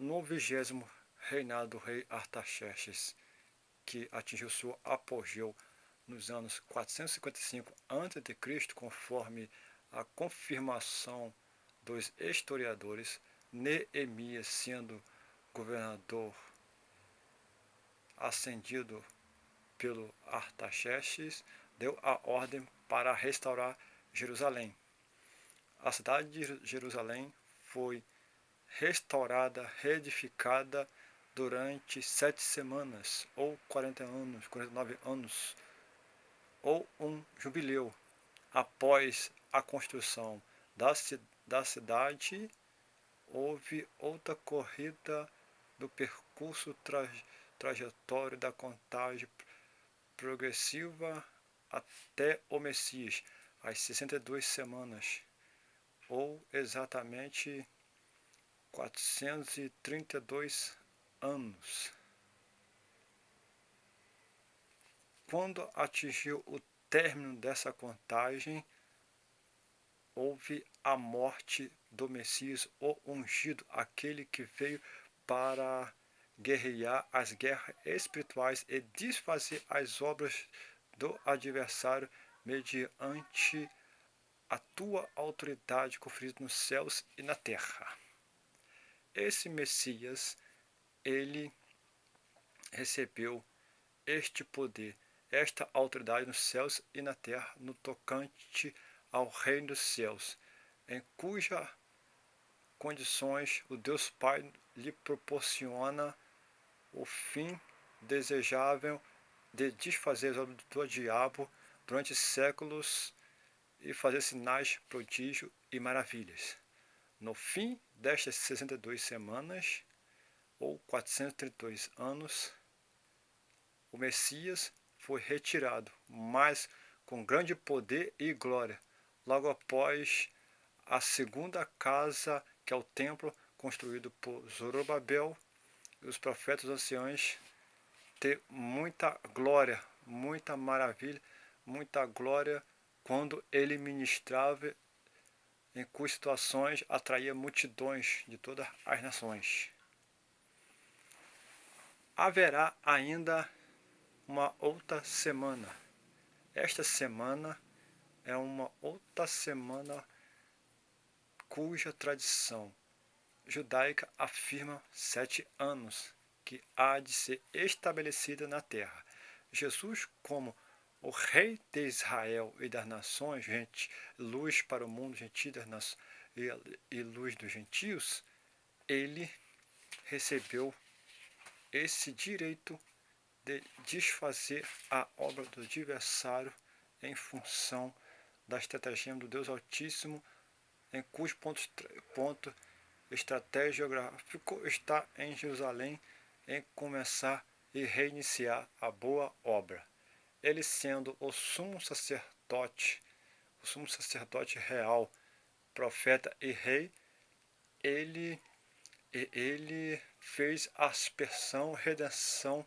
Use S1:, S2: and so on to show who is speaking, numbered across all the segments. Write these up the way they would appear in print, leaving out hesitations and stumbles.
S1: no 20º reinado do rei Artaxerxes, que atingiu seu apogeu nos anos 455 a.C., conforme a confirmação dos historiadores, Neemias, sendo governador ascendido pelo Artaxerxes, deu a ordem para restaurar Jerusalém. A cidade de Jerusalém foi restaurada, reedificada durante 7 semanas, ou 40 anos, 49 anos, ou um jubileu. Após a construção da cidade, houve outra corrida do percurso trajetório da contagem progressiva até o Messias, as 62 semanas, ou exatamente 432 anos. Quando atingiu o término dessa contagem, houve a morte do Messias, o ungido, aquele que veio para guerrear as guerras espirituais e desfazer as obras do adversário mediante a tua autoridade conferida nos céus e na terra. Esse Messias, ele recebeu este poder, esta autoridade nos céus e na terra, no tocante ao reino dos céus, em cujas condições o Deus Pai lhe proporciona o fim desejável de desfazer as obras do diabo durante séculos e fazer sinais, prodígios e maravilhas. No fim destas 62 semanas, ou 432 anos, o Messias foi retirado, mas com grande poder e glória, logo após a segunda casa, que é o templo, construído por Zorobabel e os profetas anciãos, ter muita glória, muita maravilha, muita glória, quando ele ministrava, em cujas situações atraía multidões de todas as nações. Haverá ainda uma outra semana. Esta semana é uma outra semana cuja tradição judaica afirma 7 anos, que há de ser estabelecida na terra. Jesus, como o Rei de Israel e das nações, luz para o mundo gentil e luz dos gentios, ele recebeu esse direito de desfazer a obra do adversário em função da estratégia do Deus Altíssimo, em cujo ponto estratégia geográfico está em Jerusalém, em começar e reiniciar a boa obra. Ele, sendo o sumo sacerdote real, profeta e rei, ele fez aspersão, redenção,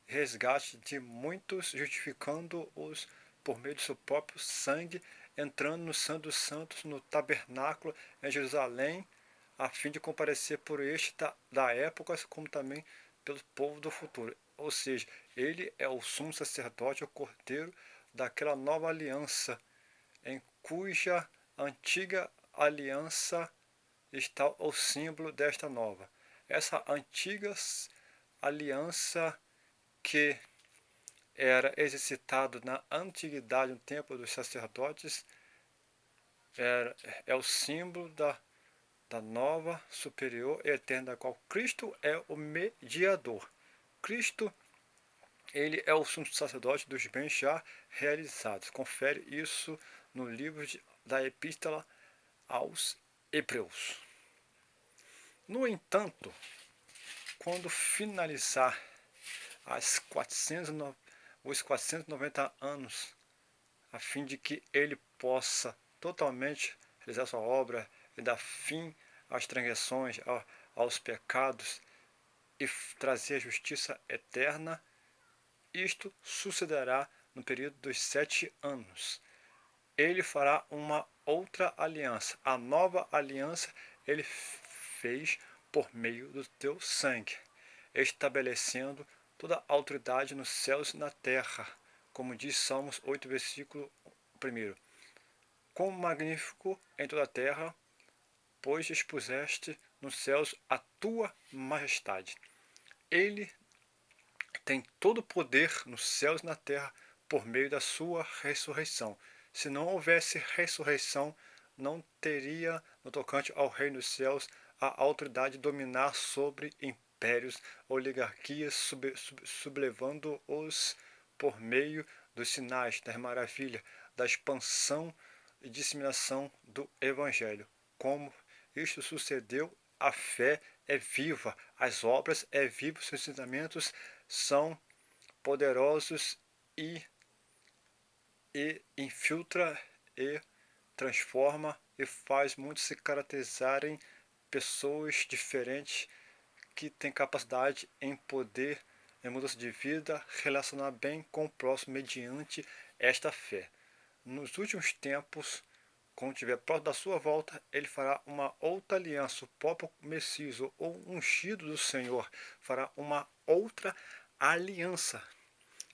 S1: resgate de muitos, justificando-os por meio do seu próprio sangue, entrando no Santo dos Santos, no tabernáculo em Jerusalém, a fim de comparecer por este da época, como também pelo povo do futuro. Ou seja, ele é o sumo sacerdote, o cordeiro daquela nova aliança, em cuja antiga aliança está o símbolo desta nova. Essa antiga aliança, que era exercitado na antiguidade no templo dos sacerdotes, é o símbolo da nova, superior e eterna, da qual Cristo é o mediador. Cristo, ele é o sumo sacerdote dos bens já realizados. Confere isso no livro da Epístola aos Hebreus. No entanto, quando finalizar os 490 anos, a fim de que ele possa totalmente realizar sua obra e dar fim às transgressões, aos pecados e trazer a justiça eterna, isto sucederá no período dos 7 anos. Ele fará uma outra aliança. A nova aliança ele fez por meio do teu sangue, estabelecendo toda a autoridade nos céus e na terra, como diz Salmos 8, versículo 1. Quão magnífico em toda a terra, pois expuseste nos céus a tua majestade. Ele tem todo o poder nos céus e na terra por meio da sua ressurreição. Se não houvesse ressurreição, não teria, no tocante ao reino dos céus, a autoridade de dominar sobre impérios, oligarquias, sublevando-os por meio dos sinais, das maravilhas, da expansão e disseminação do Evangelho. Como isto sucedeu, a fé é viva, as obras é viva, os ensinamentos são poderosos e infiltra e transforma e faz muitos se caracterizarem pessoas diferentes que têm capacidade em poder, em mudança de vida, relacionar bem com o próximo mediante esta fé. Nos últimos tempos, quando estiver próximo da sua volta, ele fará uma outra aliança. O próprio Messias, ou ungido do Senhor, fará uma outra aliança,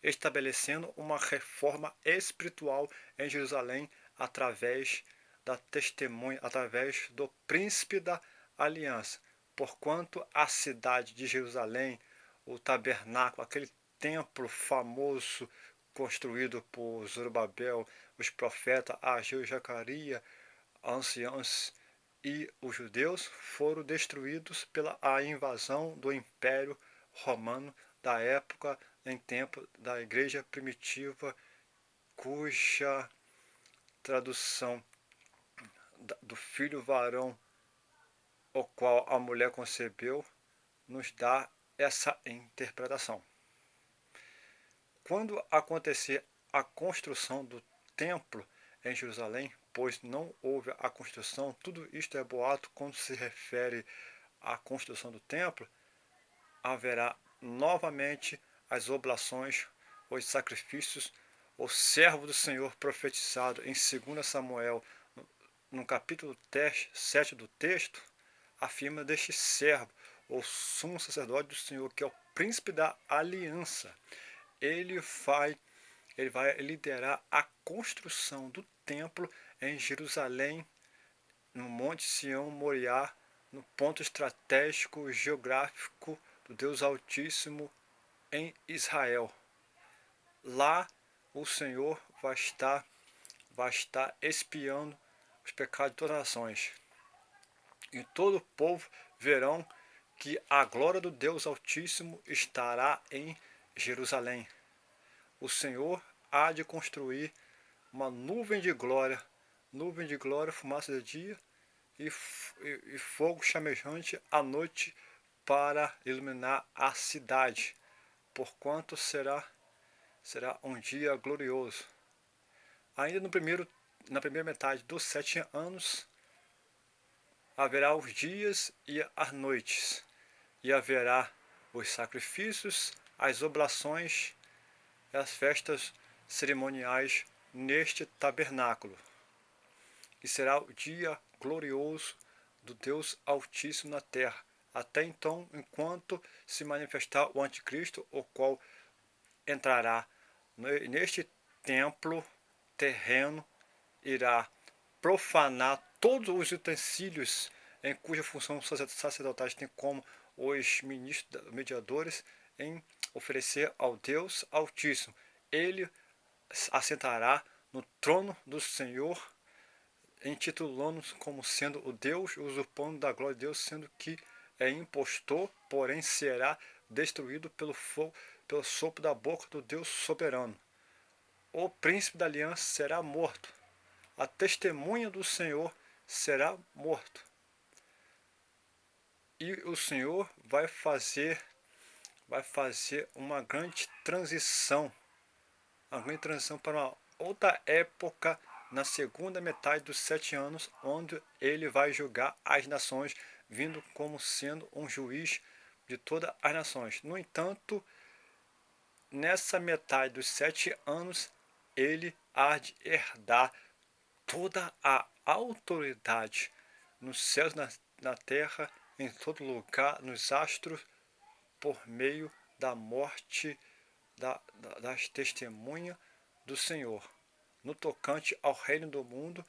S1: estabelecendo uma reforma espiritual em Jerusalém através da testemunha, através do príncipe da aliança. Porquanto a cidade de Jerusalém, o tabernáculo, aquele templo famoso construído por Zorobabel, os profetas Ageu e Zacarias, anciãos e os judeus, foram destruídos pela a invasão do Império Romano da época, em tempo da igreja primitiva, cuja tradução do filho varão, o qual a mulher concebeu, nos dá essa interpretação. Quando acontecer a construção do templo em Jerusalém, pois não houve a construção, tudo isto é boato quando se refere à construção do templo, haverá novamente as oblações, os sacrifícios. O servo do Senhor profetizado em 2 Samuel, no capítulo 7 do texto, afirma deste servo, o sumo sacerdote do Senhor, que é o príncipe da aliança. Ele vai liderar a construção do templo em Jerusalém, no Monte Sião Moriá, no ponto estratégico geográfico do Deus Altíssimo em Israel. Lá o Senhor vai estar expiando os pecados de todas as nações. E todo o povo verão que a glória do Deus Altíssimo estará em Jerusalém. O Senhor há de construir uma nuvem de glória, fumaça de dia e fogo chamejante à noite para iluminar a cidade, porquanto será um dia glorioso. Ainda na primeira metade dos 7 anos, haverá os dias e as noites, e haverá os sacrifícios, as oblações e as festas cerimoniais neste tabernáculo. E será o dia glorioso do Deus Altíssimo na terra, até então, enquanto se manifestar o anticristo, o qual entrará neste templo terreno, irá profanar todos os utensílios em cuja função sacerdotais tem como os ministros mediadores em oferecer ao Deus Altíssimo. Ele assentará no trono do Senhor, intitulando-se como sendo o Deus, usurpando da glória de Deus, sendo que é impostor, porém será destruído pelo fogo, pelo sopro da boca do Deus soberano. O príncipe da aliança será morto. A testemunha do Senhor será morto. E o Senhor vai fazer uma grande transição para uma outra época na segunda metade dos 7 anos, onde ele vai julgar as nações, vindo como sendo um juiz de todas as nações. No entanto, nessa metade dos 7 anos, ele há de herdar toda a autoridade nos céus, na terra em todo lugar, nos astros, por meio da morte das testemunhas do Senhor. No tocante ao reino do mundo,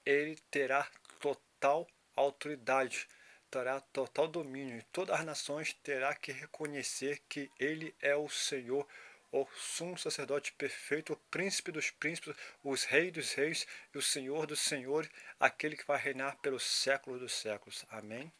S1: ele terá total autoridade, terá total domínio, e todas as nações terá que reconhecer que ele é o Senhor, o sumo sacerdote perfeito, o príncipe dos príncipes, os reis dos reis e o Senhor dos senhores, aquele que vai reinar pelos séculos dos séculos. Amém?